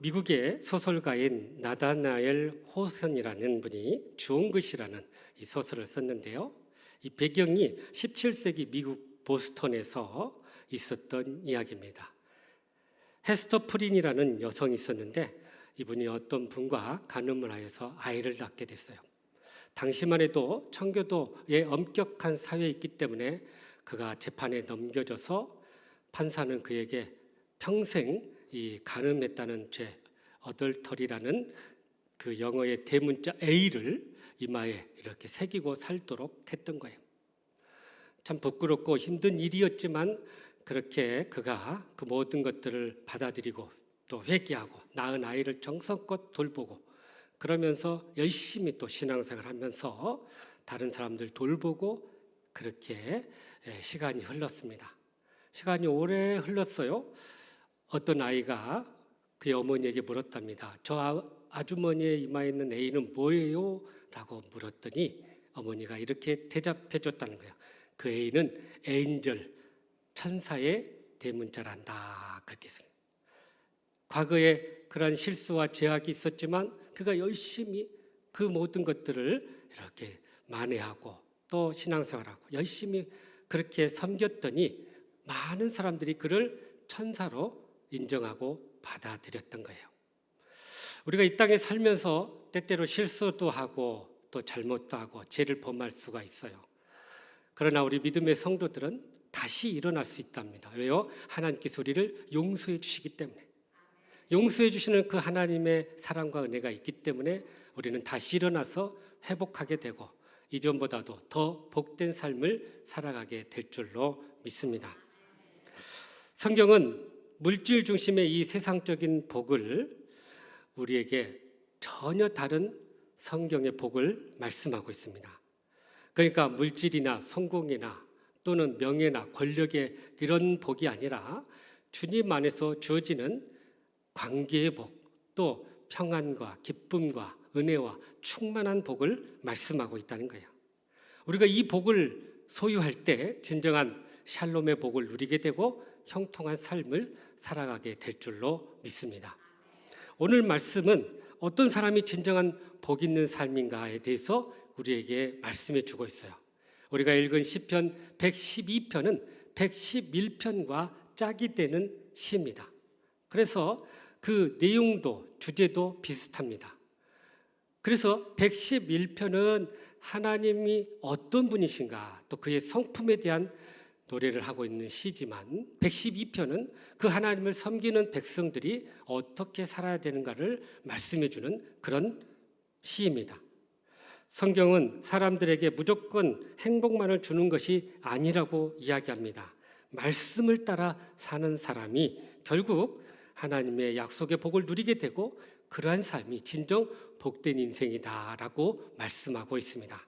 미국의 소설가인 나다나엘 호선이라는 분이 좋은 것이라는 이 소설을 썼는데요. 이 배경이 17세기 미국 보스턴에서 있었던 이야기입니다. 헤스터 프린이라는 여성이 있었는데 이분이 어떤 분과 간음을 하여서 아이를 낳게 됐어요. 당시만 해도 청교도의 엄격한 사회에 있기 때문에 그가 재판에 넘겨져서 판사는 그에게 평생 이 간음했다는 죄, 어덜터리라는 그 영어의 대문자 A를 이마에 이렇게 새기고 살도록 했던 거예요. 참 부끄럽고 힘든 일이었지만 그렇게 그가 그 모든 것들을 받아들이고 또 회개하고 낳은 아이를 정성껏 돌보고 그러면서 열심히 또 신앙생활을 하면서 다른 사람들 돌보고 그렇게 시간이 흘렀습니다. 시간이 오래 흘렀어요. 어떤 아이가 그의 어머니에게 물었답니다. 저 아주머니의 이마에 있는 A는 뭐예요? 라고 물었더니 어머니가 이렇게 대답해 줬다는 거예요. 그 A는 에인절, 천사의 대문자란다. 그렇게 했습니다. 과거에 그러한 실수와 제약이 있었지만 그가 열심히 그 모든 것들을 이렇게 만회하고 또 신앙생활하고 열심히 그렇게 섬겼더니 많은 사람들이 그를 천사로 인정하고 받아들였던 거예요. 우리가 이 땅에 살면서 때때로 실수도 하고 또 잘못도 하고 죄를 범할 수가 있어요. 그러나 우리 믿음의 성도들은 다시 일어날 수 있답니다. 왜요? 하나님께서 우리를 용서해 주시기 때문에. 용서해 주시는 그 하나님의 사랑과 은혜가 있기 때문에 우리는 다시 일어나서 회복하게 되고 이전보다도 더 복된 삶을 살아가게 될 줄로 믿습니다. 성경은 물질 중심의 이 세상적인 복을 우리에게 전혀 다른 성경의 복을 말씀하고 있습니다. 그러니까 물질이나 성공이나 또는 명예나 권력의 이런 복이 아니라 주님 안에서 주어지는 관계의 복, 또 평안과 기쁨과 은혜와 충만한 복을 말씀하고 있다는 거예요. 우리가 이 복을 소유할 때 진정한 샬롬의 복을 누리게 되고 형통한 삶을 살아가게 될 줄로 믿습니다. 오늘 말씀은 어떤 사람이 진정한 복 있는 삶인가에 대해서 우리에게 말씀해 주고 있어요. 우리가 읽은 시편 112편은 111편과 짝이 되는 시입니다. 그래서 그 내용도 주제도 비슷합니다. 그래서 111편은 하나님이 어떤 분이신가 또 그의 성품에 대한 노래를 하고 있는 시지만 112편은 그 하나님을 섬기는 백성들이 어떻게 살아야 되는가를 말씀해 주는 그런 시입니다. 성경은 사람들에게 무조건 행복만을 주는 것이 아니라고 이야기합니다. 말씀을 따라 사는 사람이 결국 하나님의 약속의 복을 누리게 되고 그러한 삶이 진정 복된 인생이다라고 말씀하고 있습니다.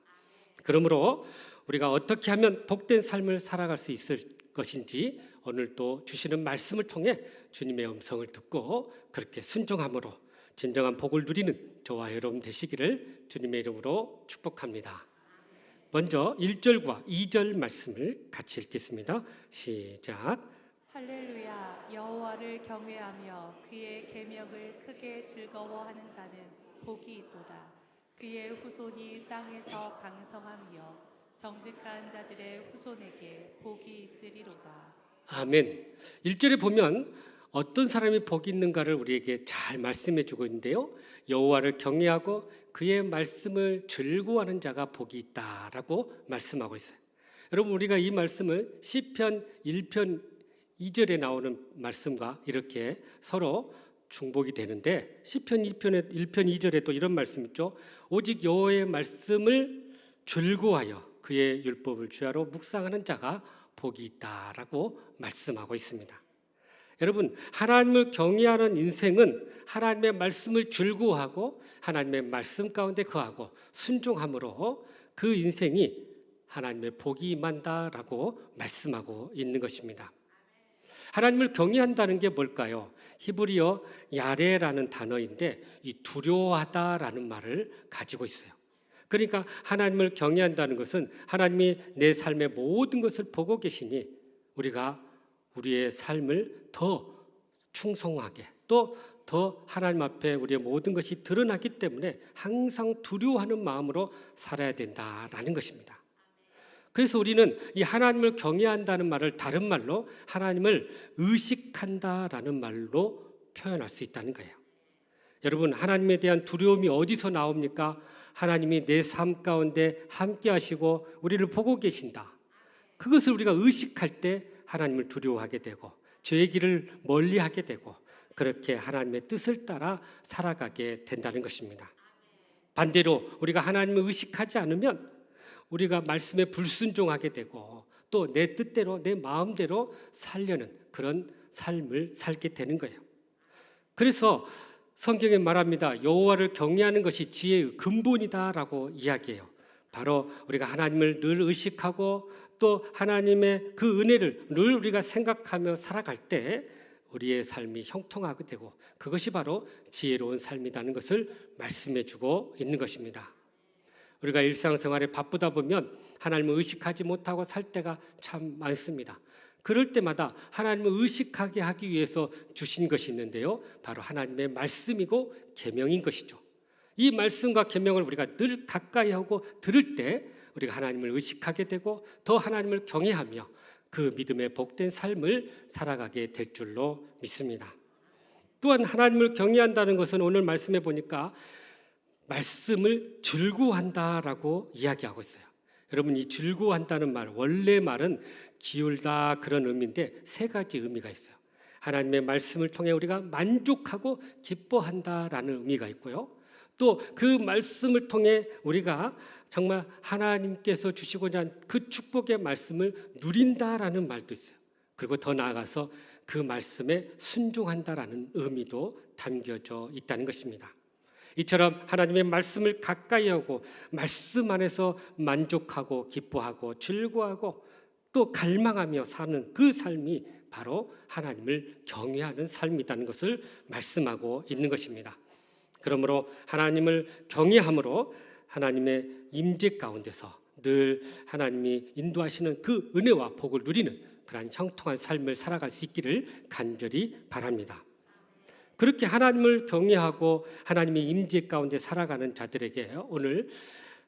그러므로 우리가 어떻게 하면 복된 삶을 살아갈 수 있을 것인지 오늘 또 주시는 말씀을 통해 주님의 음성을 듣고 그렇게 순종함으로 진정한 복을 누리는 저와 여러분 되시기를 주님의 이름으로 축복합니다. 먼저 1절과 2절 말씀을 같이 읽겠습니다. 시작. 할렐루야. 여호와를 경외하며 그의 계명을 크게 즐거워하는 자는 복이 있도다. 그의 후손이 땅에서 강성하며 정직한 자들의 후손에게 복이 있으리로다. 아멘. 1절에 보면 어떤 사람이 복이 있는가를 우리에게 잘 말씀해 주고 있는데요. 여호와를 경외하고 그의 말씀을 즐거워하는 자가 복이 있다라고 말씀하고 있어요. 여러분 우리가 이 말씀을 시편 1편 2절에 나오는 말씀과 이렇게 서로 중복이 되는데 시편 1편 2절에 또 이런 말씀 있죠. 오직 여호와의 말씀을 즐거워하여 그의 율법을 주야로 묵상하는 자가 복이 있다라고 말씀하고 있습니다. 여러분 하나님을 경외하는 인생은 하나님의 말씀을 즐거워하고 하나님의 말씀 가운데 거하고 순종함으로 그 인생이 하나님의 복이 임한다라고 말씀하고 있는 것입니다. 하나님을 경외한다는 게 뭘까요? 히브리어 야레라는 단어인데 이 두려워하다라는 말을 가지고 있어요. 그러니까 하나님을 경외한다는 것은 하나님이 내 삶의 모든 것을 보고 계시니 우리가 우리의 삶을 더 충성하게 또 더 하나님 앞에 우리의 모든 것이 드러나기 때문에 항상 두려워하는 마음으로 살아야 된다라는 것입니다. 그래서 우리는 이 하나님을 경외한다는 말을 다른 말로 하나님을 의식한다라는 말로 표현할 수 있다는 거예요. 여러분, 하나님에 대한 두려움이 어디서 나옵니까? 하나님이 내 삶 가운데 함께 하시고 우리를 보고 계신다. 그것을 우리가 의식할 때 하나님을 두려워하게 되고 죄의 길을 멀리하게 되고 그렇게 하나님의 뜻을 따라 살아가게 된다는 것입니다. 반대로 우리가 하나님을 의식하지 않으면 우리가 말씀에 불순종하게 되고 또 내 뜻대로 내 마음대로 살려는 그런 삶을 살게 되는 거예요. 그래서 성경에 말합니다. 여호와를 경외하는 것이 지혜의 근본이다라고 이야기해요. 바로 우리가 하나님을 늘 의식하고 또 하나님의 그 은혜를 늘 우리가 생각하며 살아갈 때 우리의 삶이 형통하게 되고 그것이 바로 지혜로운 삶이라는 것을 말씀해 주고 있는 것입니다. 우리가 일상생활에 바쁘다 보면 하나님을 의식하지 못하고 살 때가 참 많습니다. 그럴 때마다 하나님을 의식하게 하기 위해서 주신 것이 있는데요. 바로 하나님의 말씀이고 계명인 것이죠. 이 말씀과 계명을 우리가 늘 가까이 하고 들을 때 우리가 하나님을 의식하게 되고 더 하나님을 경외하며 그 믿음의 복된 삶을 살아가게 될 줄로 믿습니다. 또한 하나님을 경외한다는 것은 오늘 말씀해 보니까 말씀을 즐거워한다라고 이야기하고 있어요. 여러분, 이 즐거워한다는 말, 원래 말은 기울다 그런 의미인데 세 가지 의미가 있어요. 하나님의 말씀을 통해 우리가 만족하고 기뻐한다라는 의미가 있고요. 또 그 말씀을 통해 우리가 정말 하나님께서 주시고자 한 그 축복의 말씀을 누린다라는 말도 있어요. 그리고 더 나아가서 그 말씀에 순종한다라는 의미도 담겨져 있다는 것입니다. 이처럼 하나님의 말씀을 가까이 하고 말씀 안에서 만족하고 기뻐하고 즐거워하고 또 갈망하며 사는 그 삶이 바로 하나님을 경외하는 삶이라는 것을 말씀하고 있는 것입니다. 그러므로 하나님을 경외함으로 하나님의 임재 가운데서 늘 하나님이 인도하시는 그 은혜와 복을 누리는 그러한 형통한 삶을 살아갈 수 있기를 간절히 바랍니다. 그렇게 하나님을 경외하고 하나님의 임재 가운데 살아가는 자들에게 오늘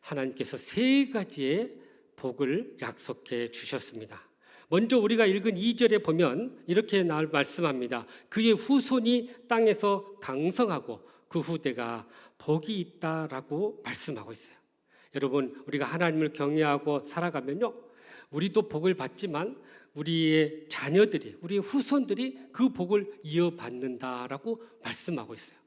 하나님께서 세 가지의 복을 약속해 주셨습니다. 먼저 우리가 읽은 2절에 보면 이렇게 말씀합니다. 그의 후손이 땅에서 강성하고 그 후대가 복이 있다라고 말씀하고 있어요. 여러분, 우리가 하나님을 경외하고 살아가면요, 우리도 복을 받지만 우리의 자녀들이, 우리의 후손들이 그 복을 이어받는다라고 말씀하고 있어요.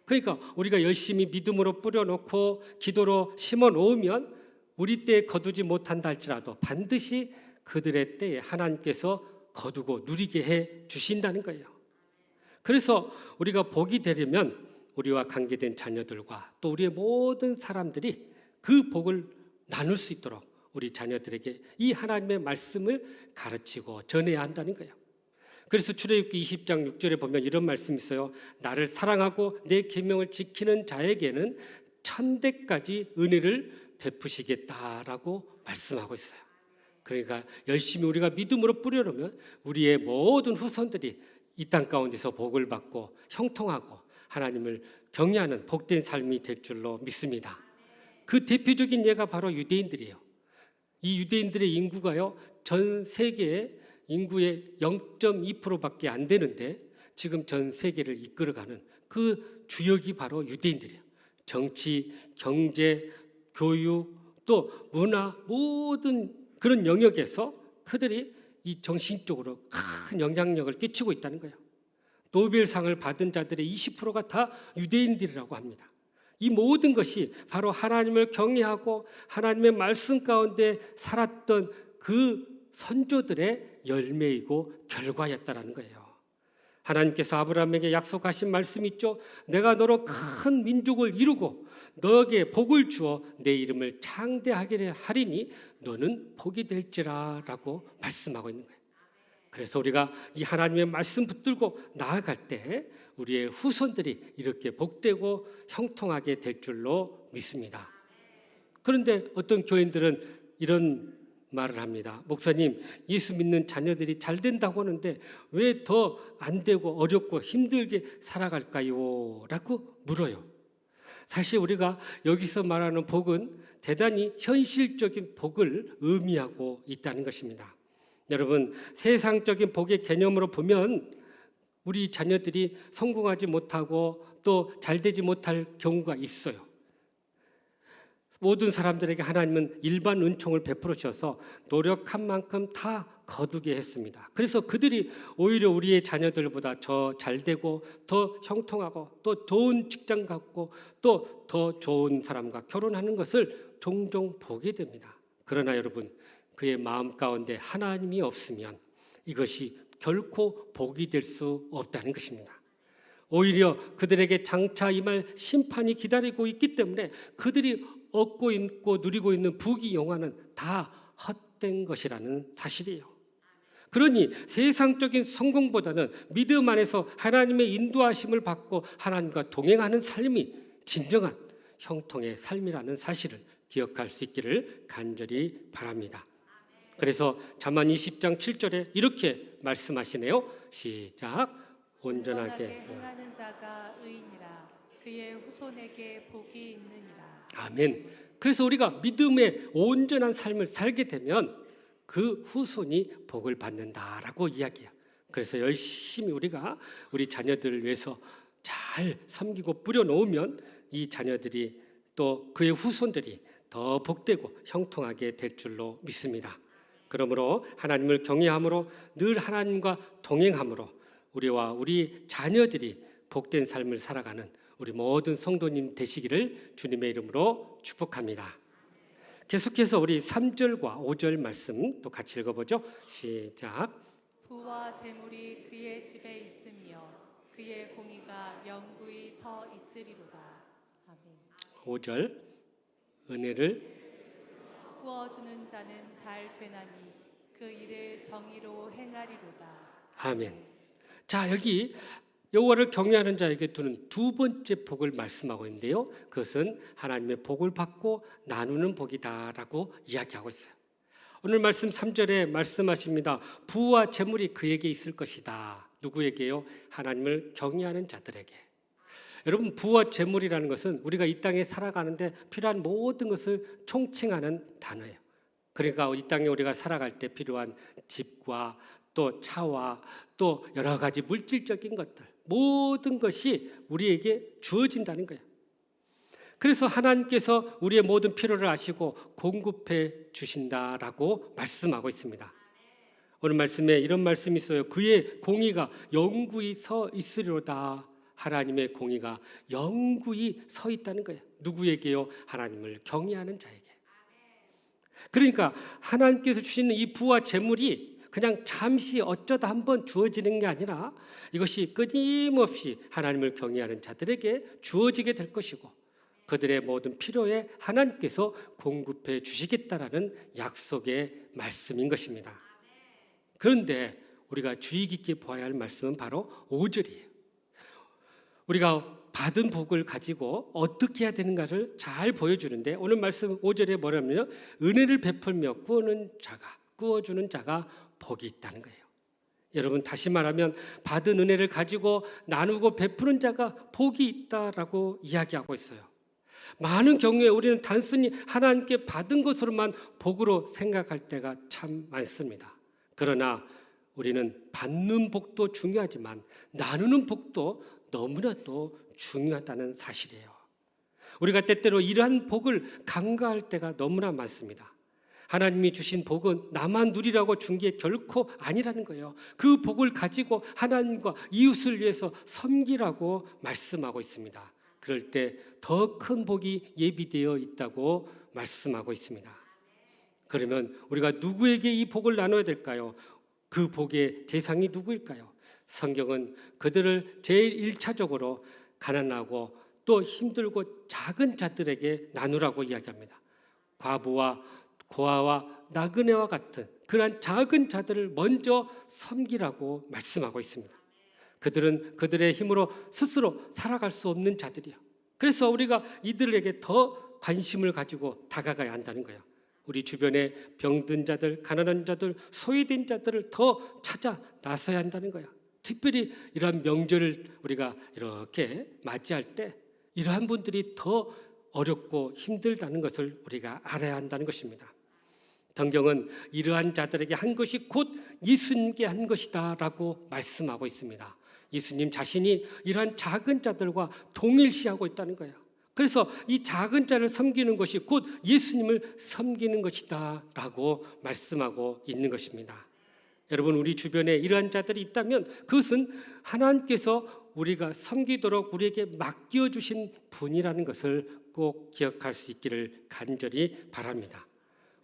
그러니까 우리가 열심히 믿음으로 뿌려놓고 기도로 심어놓으면 우리 때에 거두지 못한다 할지라도 반드시 그들의 때에 하나님께서 거두고 누리게 해 주신다는 거예요. 그래서 우리가 복이 되려면 우리와 관계된 자녀들과 또 우리의 모든 사람들이 그 복을 나눌 수 있도록 우리 자녀들에게 이 하나님의 말씀을 가르치고 전해야 한다는 거예요. 그래서 출애굽기 20장 6절에 보면 이런 말씀이 있어요. 나를 사랑하고 내 계명을 지키는 자에게는 천대까지 은혜를 베푸시겠다라고 말씀하고 있어요. 그러니까 열심히 우리가 믿음으로 뿌려놓으면 우리의 모든 후손들이 이 땅 가운데서 복을 받고 형통하고 하나님을 경외하는 복된 삶이 될 줄로 믿습니다. 그 대표적인 예가 바로 유대인들이에요. 이 유대인들의 인구가요, 전 세계의 인구의 0.2%밖에 안 되는데 지금 전 세계를 이끌어가는 그 주역이 바로 유대인들이에요. 정치, 경제, 교육, 또 문화 모든 그런 영역에서 그들이 이 정신적으로 큰 영향력을 끼치고 있다는 거예요. 노벨상을 받은 자들의 20%가 다 유대인들이라고 합니다. 이 모든 것이 바로 하나님을 경외하고 하나님의 말씀 가운데 살았던 그 선조들의 열매이고 결과였다라는 거예요. 하나님께서 아브라함에게 약속하신 말씀 있죠. 내가 너로 큰 민족을 이루고 너에게 복을 주어 내 이름을 창대하게 하리니 너는 복이 될지라 라고 말씀하고 있는 거예요. 그래서 우리가 이 하나님의 말씀 붙들고 나아갈 때 우리의 후손들이 이렇게 복되고 형통하게 될 줄로 믿습니다. 그런데 어떤 교인들은 이런 말을 합니다. 목사님, 예수 믿는 자녀들이 잘 된다고 하는데 왜 더 안 되고 어렵고 힘들게 살아갈까요? 라고 물어요. 사실 우리가 여기서 말하는 복은 대단히 현실적인 복을 의미하고 있다는 것입니다. 여러분, 세상적인 복의 개념으로 보면 우리 자녀들이 성공하지 못하고 또 잘되지 못할 경우가 있어요. 모든 사람들에게 하나님은 일반 은총을 베풀어 주셔서 노력한 만큼 다 거두게 했습니다. 그래서 그들이 오히려 우리의 자녀들보다 더 잘되고 더 형통하고 또 좋은 직장 갖고 또 더 좋은 사람과 결혼하는 것을 종종 보게 됩니다. 그러나 여러분, 그의 마음 가운데 하나님이 없으면 이것이 결코 복이 될 수 없다는 것입니다. 오히려 그들에게 장차 임할 심판이 기다리고 있기 때문에 그들이 얻고 있고 누리고 있는 부귀 영화는 다 헛된 것이라는 사실이에요. 그러니 세상적인 성공보다는 믿음 안에서 하나님의 인도하심을 받고 하나님과 동행하는 삶이 진정한 형통의 삶이라는 사실을 기억할 수 있기를 간절히 바랍니다. 그래서 잠언 20장 7절에 이렇게 말씀하시네요. 시작. 온전하게 행하는 자가 의인이라 그의 후손에게 복이 있느니라. 아멘. 그래서 우리가 믿음의 온전한 삶을 살게 되면 그 후손이 복을 받는다라고 이야기해요. 그래서 열심히 우리가 우리 자녀들을 위해서 잘 섬기고 뿌려놓으면 이 자녀들이 또 그의 후손들이 더 복되고 형통하게 될 줄로 믿습니다. 그러므로 하나님을 경외함으로 늘 하나님과 동행함으로 우리와 우리 자녀들이 복된 삶을 살아가는 우리 모든 성도님 되시기를 주님의 이름으로 축복합니다. 계속해서 우리 3절과 5절 말씀 또 같이 읽어보죠. 시작. 부와 재물이 그의 집에 있으며 그의 공의가 영구히 서 있으리로다. 아멘. 5절. 은혜를 구워주는 자는 잘 되나니 그 일을 정의로 행하리로다. 아멘. 자, 여기 여호와를 경외하는 자에게 두는 두 번째 복을 말씀하고 있는데요. 그것은 하나님의 복을 받고 나누는 복이다라고 이야기하고 있어요. 오늘 말씀 3절에 말씀하십니다. 부와 재물이 그에게 있을 것이다. 누구에게요? 하나님을 경외하는 자들에게. 여러분, 부와 재물이라는 것은 우리가 이 땅에 살아가는데 필요한 모든 것을 총칭하는 단어예요. 그러니까 이 땅에 우리가 살아갈 때 필요한 집과 또 차와 또 여러 가지 물질적인 것들, 모든 것이 우리에게 주어진다는 거예요. 그래서 하나님께서 우리의 모든 필요를 아시고 공급해 주신다라고 말씀하고 있습니다. 오늘 말씀에 이런 말씀이 있어요. 그의 공의가 영구히 서 있으리로다. 하나님의 공의가 영구히 서 있다는 거예요. 누구에게요? 하나님을 경외하는 자에게. 그러니까 하나님께서 주시는 이 부와 재물이 그냥 잠시 어쩌다 한번 주어지는 게 아니라 이것이 끊임없이 하나님을 경외하는 자들에게 주어지게 될 것이고 그들의 모든 필요에 하나님께서 공급해 주시겠다라는 약속의 말씀인 것입니다. 그런데 우리가 주의 깊게 보아야 할 말씀은 바로 5절이에요. 우리가 받은 복을 가지고 어떻게 해야 되는가를 잘 보여주는데 오늘 말씀 5절에 뭐냐면요. 은혜를 베풀며 구워주는 자가 복이 있다는 거예요. 여러분, 다시 말하면 받은 은혜를 가지고 나누고 베푸는 자가 복이 있다라고 이야기하고 있어요. 많은 경우에 우리는 단순히 하나님께 받은 것으로만 복으로 생각할 때가 참 많습니다. 그러나 우리는 받는 복도 중요하지만 나누는 복도 너무나도 중요하다는 사실이에요. 우리가 때때로 이러한 복을 간과할 때가 너무나 많습니다. 하나님이 주신 복은 나만 누리라고 준 게 결코 아니라는 거예요. 그 복을 가지고 하나님과 이웃을 위해서 섬기라고 말씀하고 있습니다. 그럴 때 더 큰 복이 예비되어 있다고 말씀하고 있습니다. 그러면 우리가 누구에게 이 복을 나눠야 될까요? 그 복의 대상이 누구일까요? 성경은 그들을 제일 1차적으로 가난하고 또 힘들고 작은 자들에게 나누라고 이야기합니다. 과부와 고아와 나그네와 같은 그러한 작은 자들을 먼저 섬기라고 말씀하고 있습니다. 그들은 그들의 힘으로 스스로 살아갈 수 없는 자들이요. 그래서 우리가 이들에게 더 관심을 가지고 다가가야 한다는 거예요. 우리 주변에 병든 자들, 가난한 자들, 소외된 자들을 더 찾아 나서야 한다는 거야. 특별히 이러한 명절을 우리가 이렇게 맞이할 때 이러한 분들이 더 어렵고 힘들다는 것을 우리가 알아야 한다는 것입니다. 성경은 이러한 자들에게 한 것이 곧 예수님께 한 것이다 라고 말씀하고 있습니다. 예수님 자신이 이러한 작은 자들과 동일시하고 있다는 거예요. 그래서 이 작은 자를 섬기는 것이 곧 예수님을 섬기는 것이다 라고 말씀하고 있는 것입니다. 여러분, 우리 주변에 이러한 자들이 있다면 그것은 하나님께서 우리가 섬기도록 우리에게 맡겨주신 분이라는 것을 꼭 기억할 수 있기를 간절히 바랍니다.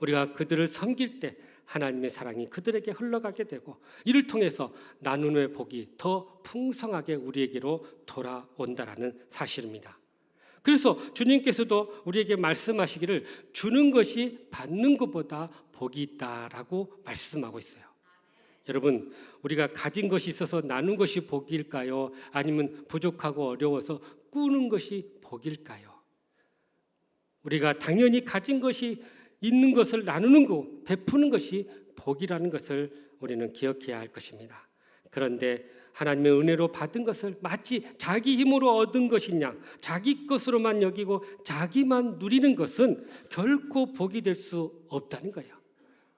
우리가 그들을 섬길 때 하나님의 사랑이 그들에게 흘러가게 되고 이를 통해서 나눔의 복이 더 풍성하게 우리에게로 돌아온다라는 사실입니다. 그래서 주님께서도 우리에게 말씀하시기를 주는 것이 받는 것보다 복이 있다라고 말씀하고 있어요. 여러분, 우리가 가진 것이 있어서 나눈 것이 복일까요? 아니면 부족하고 어려워서 꾸는 것이 복일까요? 우리가 당연히 가진 것이 있는 것을 나누는 것, 베푸는 것이 복이라는 것을 우리는 기억해야 할 것입니다. 그런데 하나님의 은혜로 받은 것을 마치 자기 힘으로 얻은 것이냐, 자기 것으로만 여기고 자기만 누리는 것은 결코 복이 될 수 없다는 거예요.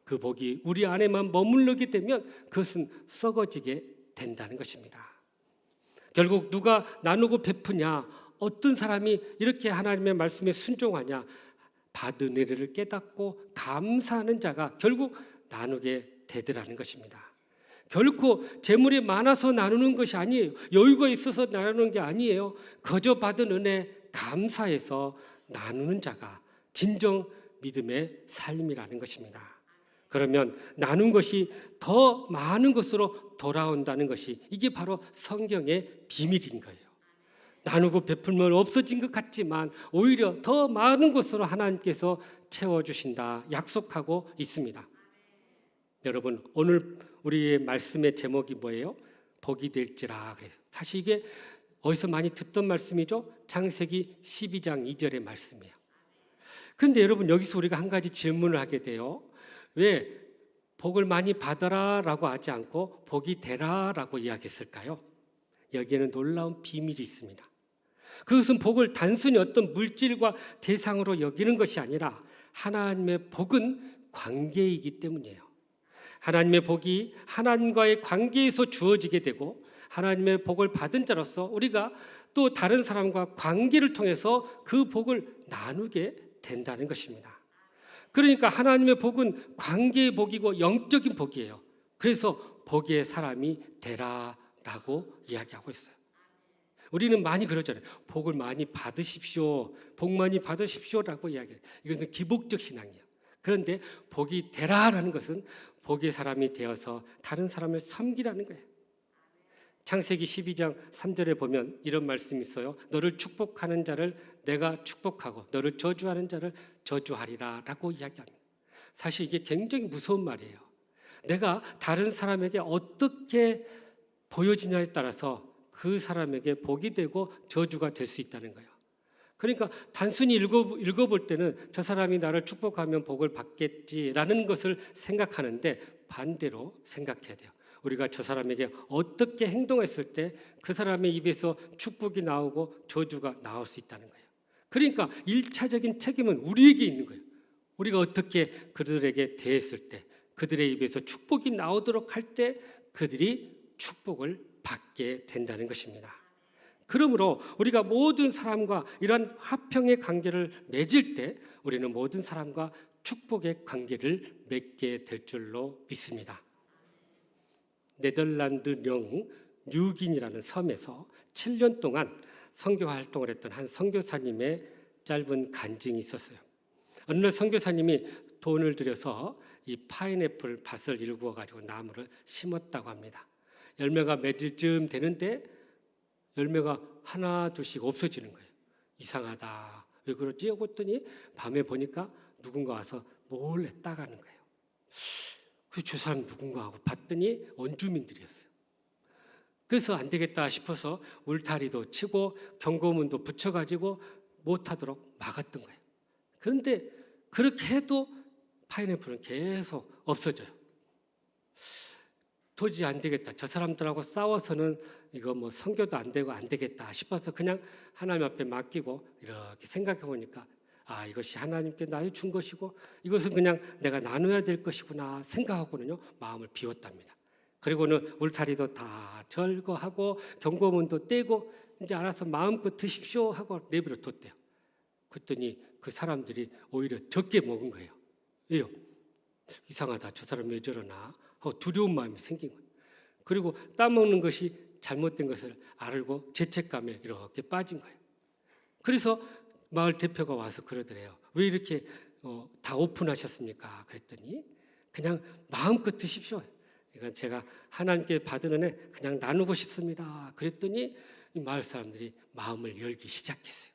그 복이 우리 안에만 머무르게 되면 그것은 썩어지게 된다는 것입니다. 결국 누가 나누고 베푸냐, 어떤 사람이 이렇게 하나님의 말씀에 순종하냐, 받은 은혜를 깨닫고 감사하는 자가 결국 나누게 되더라는 것입니다. 결코 재물이 많아서 나누는 것이 아니에요. 여유가 있어서 나누는 게 아니에요. 거저 받은 은혜 감사해서 나누는 자가 진정 믿음의 삶이라는 것입니다. 그러면 나눈 것이 더 많은 것으로 돌아온다는 것이 이게 바로 성경의 비밀인 거예요. 나누고 베풀면 없어진 것 같지만 오히려 더 많은 것으로 하나님께서 채워주신다 약속하고 있습니다. 여러분, 오늘 우리의 말씀의 제목이 뭐예요? 복이 될지라 그래요. 사실 이게 어디서 많이 듣던 말씀이죠? 창세기 12장 2절의 말씀이에요. 그런데 여러분, 여기서 우리가 한 가지 질문을 하게 돼요. 왜 복을 많이 받아라 라고 하지 않고 복이 되라 라고 이야기했을까요? 여기에는 놀라운 비밀이 있습니다. 그것은 복을 단순히 어떤 물질과 대상으로 여기는 것이 아니라 하나님의 복은 관계이기 때문이에요. 하나님의 복이 하나님과의 관계에서 주어지게 되고 하나님의 복을 받은 자로서 우리가 또 다른 사람과 관계를 통해서 그 복을 나누게 된다는 것입니다. 그러니까 하나님의 복은 관계의 복이고 영적인 복이에요. 그래서 복의 사람이 되라라고 이야기하고 있어요. 우리는 많이 그러잖아요. 복을 많이 받으십시오. 복 많이 받으십시오라고 이야기해요. 이것은 기복적 신앙이에요. 그런데 복이 되라라는 것은 복의 사람이 되어서 다른 사람을 섬기라는 거예요. 창세기 12장 3절에 보면 이런 말씀이 있어요. 너를 축복하는 자를 내가 축복하고 너를 저주하는 자를 저주하리라 라고 이야기합니다. 사실 이게 굉장히 무서운 말이에요. 내가 다른 사람에게 어떻게 보여지냐에 따라서 그 사람에게 복이 되고 저주가 될 수 있다는 거예요. 그러니까 단순히 읽어볼 때는 저 사람이 나를 축복하면 복을 받겠지라는 것을 생각하는데 반대로 생각해야 돼요. 우리가 저 사람에게 어떻게 행동했을 때 그 사람의 입에서 축복이 나오고 저주가 나올 수 있다는 거예요. 그러니까 1차적인 책임은 우리에게 있는 거예요. 우리가 어떻게 그들에게 대했을 때 그들의 입에서 축복이 나오도록 할 때 그들이 축복을 받게 된다는 것입니다. 그러므로 우리가 모든 사람과 이러한 화평의 관계를 맺을 때 우리는 모든 사람과 축복의 관계를 맺게 될 줄로 믿습니다. 네덜란드 령 뉴긴이라는 섬에서 7년 동안 선교 활동을 했던 한 선교사님의 짧은 간증이 있었어요. 어느 날 선교사님이 돈을 들여서 이 파인애플 밭을 일구어 가지고 나무를 심었다고 합니다. 열매가 맺을쯤 되는데 열매가 하나 둘씩 없어지는 거예요. 이상하다. 왜 그러지? 하고 했더니 밤에 보니까 누군가 와서 몰래 따가는 거예요. 그 저 사람 누군가 하고 봤더니 원주민들이었어요. 그래서 안 되겠다 싶어서 울타리도 치고 경고문도 붙여가지고 못하도록 막았던 거예요. 그런데 그렇게 해도 파인애플은 계속 없어져요. 도저히 안 되겠다. 저 사람들하고 싸워서는 이거 뭐 선교도 안 되고 안 되겠다 싶어서 그냥 하나님 앞에 맡기고 이렇게 생각해 보니까 이것이 하나님께 나의 준 것이고 이것은 그냥 내가 나눠야 될 것이구나 생각하고는요 마음을 비웠답니다. 그리고는 울타리도 다 절거하고 경고문도 떼고 이제 알아서 마음껏 드십시오 하고 내버려 뒀대요. 그랬더니 그 사람들이 오히려 적게 먹은 거예요. 왜요? 이상하다. 저 사람 왜 저러나 하고 두려운 마음이 생긴 거예요. 그리고 따먹는 것이 잘못된 것을 알고 죄책감에 이렇게 빠진 거예요. 그래서 마을 대표가 와서 그러더래요. 왜 이렇게 다 오픈하셨습니까? 그랬더니 그냥 마음껏 드십시오. 이건 제가 하나님께 받은 은혜 그냥 나누고 싶습니다. 그랬더니 이 마을 사람들이 마음을 열기 시작했어요.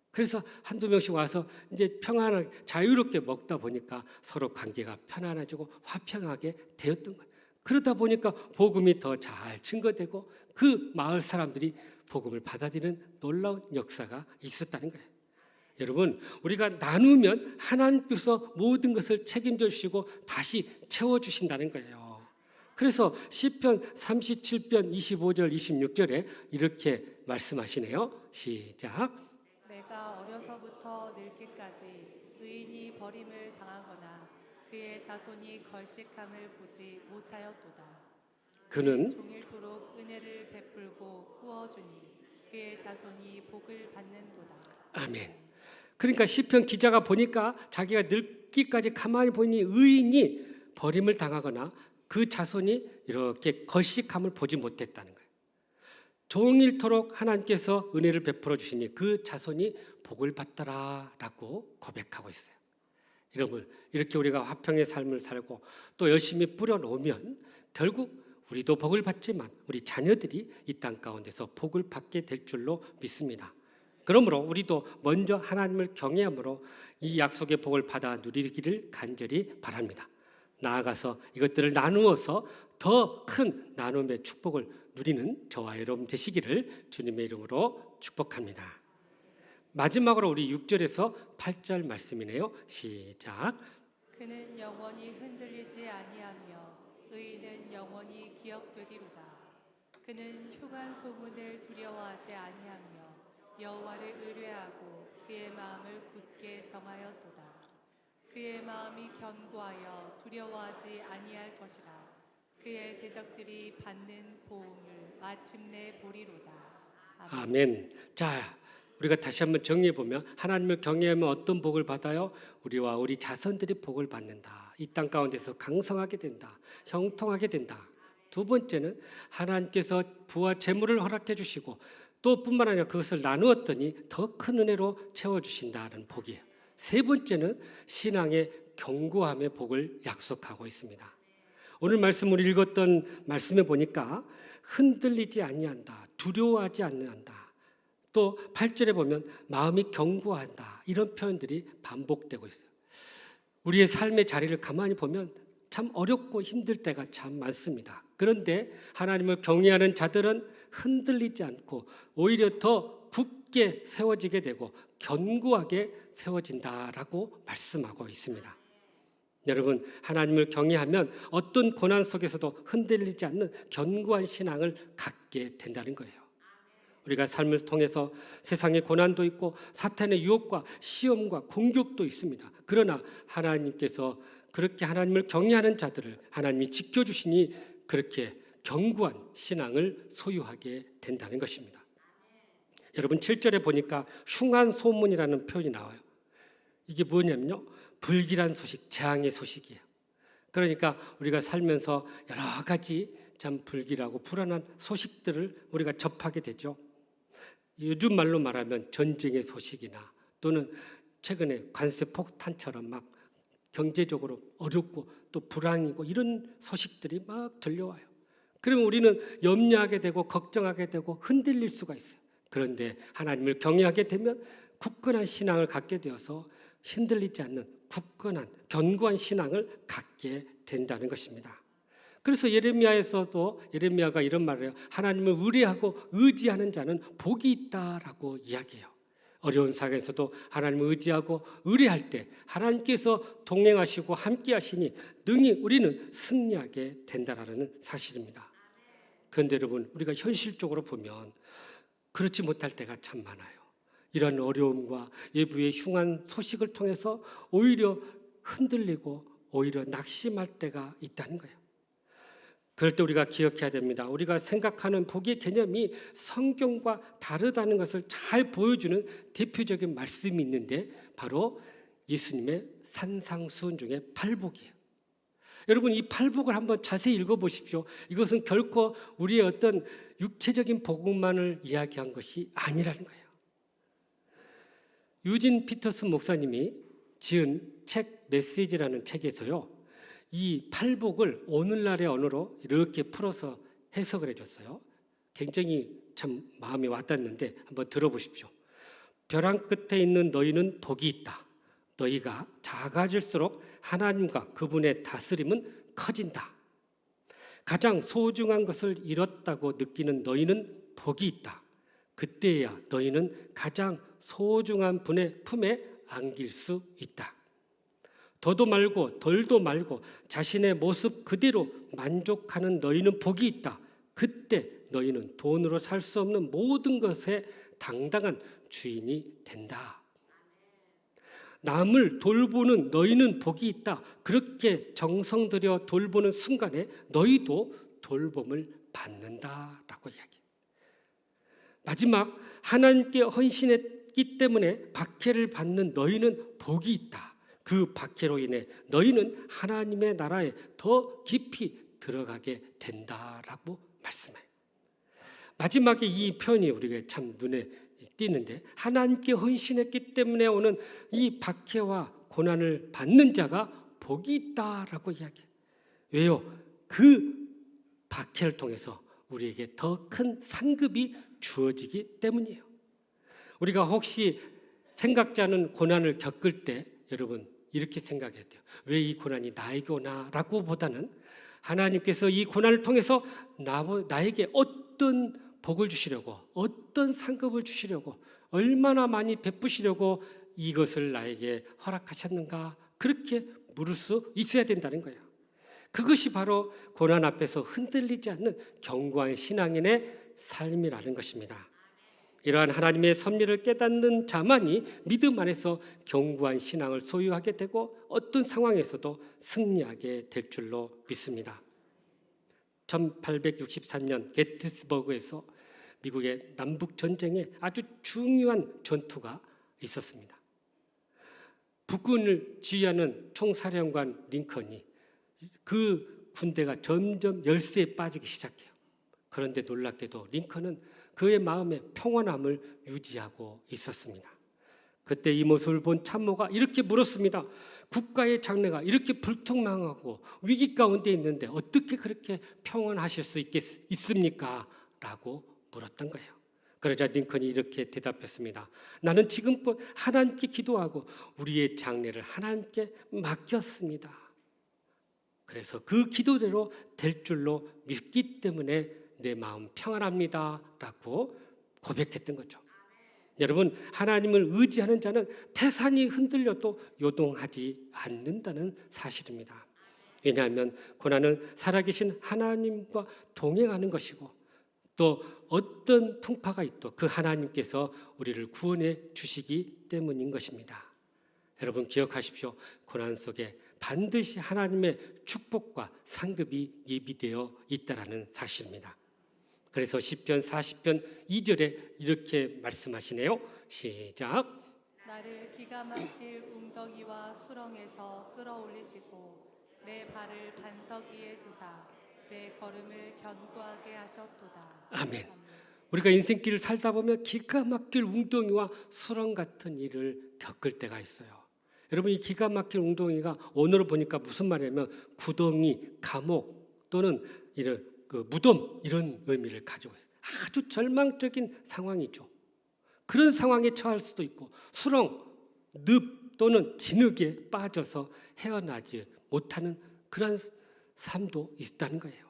그래서 한두 명씩 와서 이제 평안하게 자유롭게 먹다 보니까 서로 관계가 편안해지고 화평하게 되었던 거예요. 그러다 보니까 복음이 더 잘 증거되고 그 마을 사람들이 복음을 받아들이는 놀라운 역사가 있었다는 거예요. 여러분, 우리가 나누면 하나님께서 모든 것을 책임져 주시고 다시 채워 주신다는 거예요. 그래서 시편 37편 25절 26절에 이렇게 말씀하시네요. 시작. 내가 어려서부터 늙기까지 의인이 버림을 당하거나 그의 자손이 걸식함을 보지 못하였도다. 그는 종일토록 은혜를 베풀고 꾸어주니 그의 자손이 복을 받는도다. 아멘. 그러니까 시편 기자가 보니까 자기가 늙기까지 가만히 보니 의인이 버림을 당하거나 그 자손이 이렇게 걸식함을 보지 못했다는 거예요. 종일토록 하나님께서 은혜를 베풀어 주시니 그 자손이 복을 받더라라고 고백하고 있어요. 여러분, 이렇게 우리가 화평의 삶을 살고 또 열심히 뿌려놓으면 결국 우리도 복을 받지만 우리 자녀들이 이 땅 가운데서 복을 받게 될 줄로 믿습니다. 그러므로 우리도 먼저 하나님을 경외함으로 이 약속의 복을 받아 누리기를 간절히 바랍니다. 나아가서 이것들을 나누어서 더 큰 나눔의 축복을 누리는 저와 여러분 되시기를 주님의 이름으로 축복합니다. 마지막으로 우리 6절에서 8절 말씀이네요. 시작. 그는 영원히 흔들리지 아니하며 의인은 영원히 기억되리로다. 그는 흉한 소문을 두려워하지 아니하며 여호와를 의뢰하고 그의 마음을 굳게 정하였도다. 그의 마음이 견고하여 두려워하지 아니할 것이라. 그의 대적들이 받는 보응을 마침내 보리로다. 아멘. 아멘. 자, 우리가 다시 한번 정리해 보면 하나님을 경외하면 어떤 복을 받아요? 우리와 우리 자손들이 복을 받는다. 이 땅 가운데서 강성하게 된다. 형통하게 된다. 두 번째는 하나님께서 부와 재물을 허락해 주시고 또 뿐만 아니라 그것을 나누었더니 더 큰 은혜로 채워 주신다는 복이에요. 세 번째는 신앙의 견고함의 복을 약속하고 있습니다. 오늘 말씀 우리 읽었던 말씀에 보니까 흔들리지 아니한다. 두려워하지 않는다. 또 8절에 보면 마음이 견고한다. 이런 표현들이 반복되고 있어요. 우리의 삶의 자리를 가만히 보면 참 어렵고 힘들 때가 참 많습니다. 그런데 하나님을 경외하는 자들은 흔들리지 않고 오히려 더 굳게 세워지게 되고 견고하게 세워진다라고 말씀하고 있습니다. 여러분, 하나님을 경외하면 어떤 고난 속에서도 흔들리지 않는 견고한 신앙을 갖게 된다는 거예요. 우리가 삶을 통해서 세상의 고난도 있고 사탄의 유혹과 시험과 공격도 있습니다. 그러나 하나님께서 그렇게 하나님을 경외하는 자들을 하나님이 지켜주시니 그렇게 견고한 신앙을 소유하게 된다는 것입니다. 여러분, 7절에 보니까 흉한 소문이라는 표현이 나와요. 이게 뭐냐면요, 불길한 소식, 재앙의 소식이에요. 그러니까 우리가 살면서 여러 가지 참 불길하고 불안한 소식들을 우리가 접하게 되죠. 요즘 말로 말하면 전쟁의 소식이나 또는 최근에 관세 폭탄처럼 막 경제적으로 어렵고 또 불황이고 이런 소식들이 막 들려와요. 그러면 우리는 염려하게 되고 걱정하게 되고 흔들릴 수가 있어요. 그런데 하나님을 경외하게 되면 굳건한 신앙을 갖게 되어서 흔들리지 않는 굳건한 견고한 신앙을 갖게 된다는 것입니다. 그래서 예레미야에서도 예레미야가 이런 말을 해요. 하나님을 의뢰하고 의지하는 자는 복이 있다라고 이야기해요. 어려운 상황에서도 하나님을 의지하고 의뢰할 때 하나님께서 동행하시고 함께 하시니 능히 우리는 승리하게 된다라는 사실입니다. 그런데 여러분, 우리가 현실적으로 보면 그렇지 못할 때가 참 많아요. 이런 어려움과 외부의 흉한 소식을 통해서 오히려 흔들리고 오히려 낙심할 때가 있다는 거예요. 그럴 때 우리가 기억해야 됩니다. 우리가 생각하는 복의 개념이 성경과 다르다는 것을 잘 보여주는 대표적인 말씀이 있는데 바로 예수님의 산상수훈 중에 팔복이에요. 여러분, 이 팔복을 한번 자세히 읽어보십시오. 이것은 결코 우리의 어떤 육체적인 복만을 이야기한 것이 아니라는 거예요. 유진 피터슨 목사님이 지은 책 메시지라는 책에서요, 이 팔복을 오늘날의 언어로 이렇게 풀어서 해석을 해줬어요. 굉장히 참 마음이 와닿는데 한번 들어보십시오. 벼랑 끝에 있는 너희는 복이 있다. 너희가 작아질수록 하나님과 그분의 다스림은 커진다. 가장 소중한 것을 잃었다고 느끼는 너희는 복이 있다. 그때야 너희는 가장 소중한 분의 품에 안길 수 있다. 더도 말고 덜도 말고 자신의 모습 그대로 만족하는 너희는 복이 있다. 그때 너희는 돈으로 살 수 없는 모든 것의 당당한 주인이 된다. 남을 돌보는 너희는 복이 있다. 그렇게 정성 들여 돌보는 순간에 너희도 돌봄을 받는다라고 이야기해요. 마지막, 하나님께 헌신했기 때문에 박해를 받는 너희는 복이 있다. 그 박해로 인해 너희는 하나님의 나라에 더 깊이 들어가게 된다라고 말씀해요. 마지막에 이 표현이 우리가 참 눈에 띄는데, 하나님께 헌신했기 때문에 오는 이 박해와 고난을 받는 자가 복이 있다라고 이야기해요. 왜요? 그 박해를 통해서 우리에게 더 큰 상급이 주어지기 때문이에요. 우리가 혹시 생각지 않은 고난을 겪을 때 여러분 이렇게 생각해야 돼요. 왜 이 고난이 나에게 오나라고 보다는 하나님께서 이 고난을 통해서 나에게 어떤 복을 주시려고, 어떤 상급을 주시려고, 얼마나 많이 베푸시려고 이것을 나에게 허락하셨는가, 그렇게 물을 수 있어야 된다는 거예요. 그것이 바로 고난 앞에서 흔들리지 않는 견고한 신앙인의 삶이라는 것입니다. 이러한 하나님의 섭리를 깨닫는 자만이 믿음 안에서 견고한 신앙을 소유하게 되고 어떤 상황에서도 승리하게 될 줄로 믿습니다. 1863년 게티스버그에서 미국의 남북전쟁에 아주 중요한 전투가 있었습니다. 북군을 지휘하는 총사령관 링컨이 그 군대가 점점 열세에 빠지기 시작해요. 그런데 놀랍게도 링컨은 그의 마음에 평온함을 유지하고 있었습니다. 그때 이 모습을 본 참모가 이렇게 물었습니다. 국가의 장래가 이렇게 불투명하고 위기 가운데 있는데 어떻게 그렇게 평온하실 수 있습니까? 라고 물었던 거예요. 그러자 링컨이 이렇게 대답했습니다. 나는 지금껏 하나님께 기도하고 우리의 장래를 하나님께 맡겼습니다. 그래서 그 기도대로 될 줄로 믿기 때문에 내 마음 평안합니다 라고 고백했던 거죠. 여러분, 하나님을 의지하는 자는 태산이 흔들려도 요동하지 않는다는 사실입니다. 왜냐하면 고난은 살아계신 하나님과 동행하는 것이고 또 어떤 풍파가 있도 그 하나님께서 우리를 구원해 주시기 때문인 것입니다. 여러분 기억하십시오. 고난 속에 반드시 하나님의 축복과 상급이 예비되어 있다는 사실입니다. 그래서 시편 40편 2절에 이렇게 말씀하시네요. 시작. 나를 기가 막힐 웅덩이와 수렁에서 끌어올리시고 내 발을 반석 위에 두사 내 걸음을 견고하게 하셨도다. 아멘. 우리가 인생길을 살다 보면 기가 막힐 웅덩이와 수렁 같은 일을 겪을 때가 있어요. 여러분, 이 기가 막힐 웅덩이가 오늘로 보니까 무슨 말이냐면 구덩이, 감옥 또는 이런 무덤, 이런 의미를 가지고 있어요. 아주 절망적인 상황이죠. 그런 상황에 처할 수도 있고 수렁, 늪 또는 진흙에 빠져서 헤어나지 못하는 그런 삶도 있다는 거예요.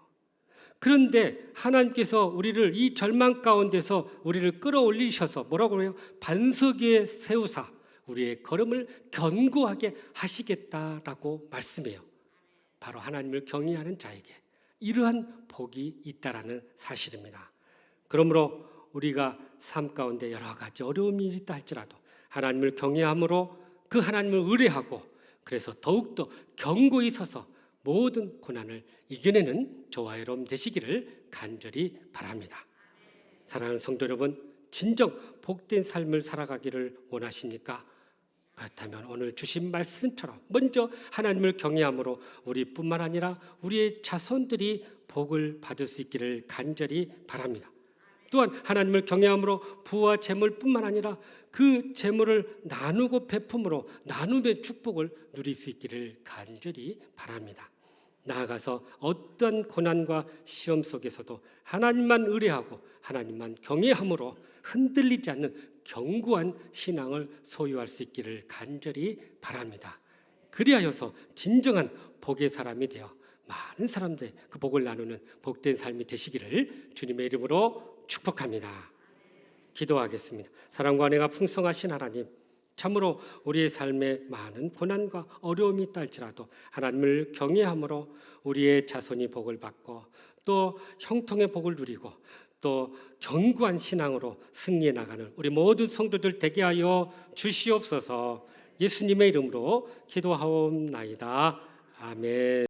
그런데 하나님께서 우리를 이 절망 가운데서 우리를 끌어올리셔서 뭐라고 해요? 반석 위에 세우사 우리의 걸음을 견고하게 하시겠다라고 말씀해요. 바로 하나님을 경외하는 자에게 이러한 복이 있다라는 사실입니다. 그러므로 우리가 삶 가운데 여러 가지 어려움이 있다 할지라도 하나님을 경외함으로 그 하나님을 의뢰하고 그래서 더욱더 견고히 서서 모든 고난을 이겨내는 저와 여러분 되시기를 간절히 바랍니다. 사랑하는 성도 여러분, 진정 복된 삶을 살아가기를 원하십니까? 그렇다면 오늘 주신 말씀처럼 먼저 하나님을 경외함으로 우리뿐만 아니라 우리의 자손들이 복을 받을 수 있기를 간절히 바랍니다. 또한 하나님을 경외함으로 부와 재물뿐만 아니라 그 재물을 나누고 베품으로 나눔의 축복을 누릴 수 있기를 간절히 바랍니다. 나아가서 어떤 고난과 시험 속에서도 하나님만 의뢰하고 하나님만 경외함으로 흔들리지 않는 견고한 신앙을 소유할 수 있기를 간절히 바랍니다. 그리하여서 진정한 복의 사람이 되어 많은 사람들 그 복을 나누는 복된 삶이 되시기를 주님의 이름으로 축복합니다. 기도하겠습니다. 사랑과 은혜가 풍성하신 하나님, 참으로 우리의 삶에 많은 고난과 어려움이 있다 할지라도 하나님을 경외함으로 우리의 자손이 복을 받고 또 형통의 복을 누리고 또 견고한 신앙으로 승리해 나가는 우리 모든 성도들 되게 하여 주시옵소서. 예수님의 이름으로 기도하옵나이다. 아멘.